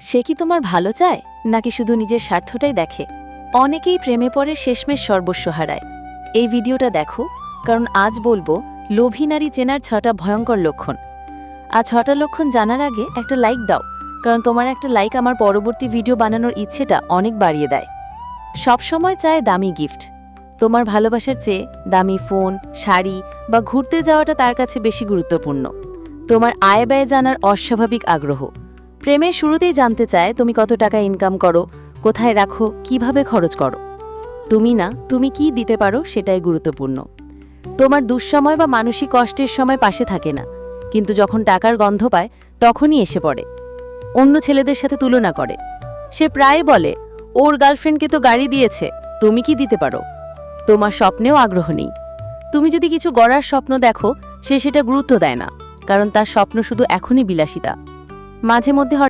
সে কি তোমার ভালো চায় নাকি শুধু নিজের স্বার্থটাই দেখে? অনেকেই প্রেমে পড়ে শেষমেশ সর্বস্ব হারায়। এই ভিডিওটা দেখো, কারণ আজ বলবো লোভী নারী চেনার 6টা ভয়ঙ্কর লক্ষণ। আর 6টা লক্ষণ জানার আগে একটা লাইক দাও, কারণ তোমার একটা লাইক আমার পরবর্তী ভিডিও বানানোর ইচ্ছেটা অনেক বাড়িয়ে দেয়। সবসময় চায় দামি গিফট। তোমার ভালোবাসার চেয়ে দামি ফোন, শাড়ি বা ঘুরতে যাওয়াটা তার কাছে বেশি গুরুত্বপূর্ণ। তোমার আয় ব্যয় জানার অস্বাভাবিক আগ্রহ। প্রেমের শুরুতেই জানতে চায় তুমি কত টাকা ইনকাম করো, কোথায় রাখো, কিভাবে খরচ করো। তুমি কি দিতে পারো সেটাই গুরুত্বপূর্ণ। তোমার দুঃসময় বা মানসিক কষ্টের সময় পাশে থাকে না, কিন্তু যখন টাকার গন্ধ পায় তখনই এসে পড়ে। অন্য ছেলেদের সাথে তুলনা করে। সে প্রায় বলে, ওর গার্লফ্রেন্ডকে তো গাড়ি দিয়েছে, তুমি কি দিতে পারো? তোমার স্বপ্নেও আগ্রহ নেই। তুমি যদি কিছু গড়ার স্বপ্ন দেখো, সে সেটা গুরুত্ব দেয় না, কারণ তার স্বপ্ন শুধু এখনই বিলাসিতা। মাঝে মধ্যে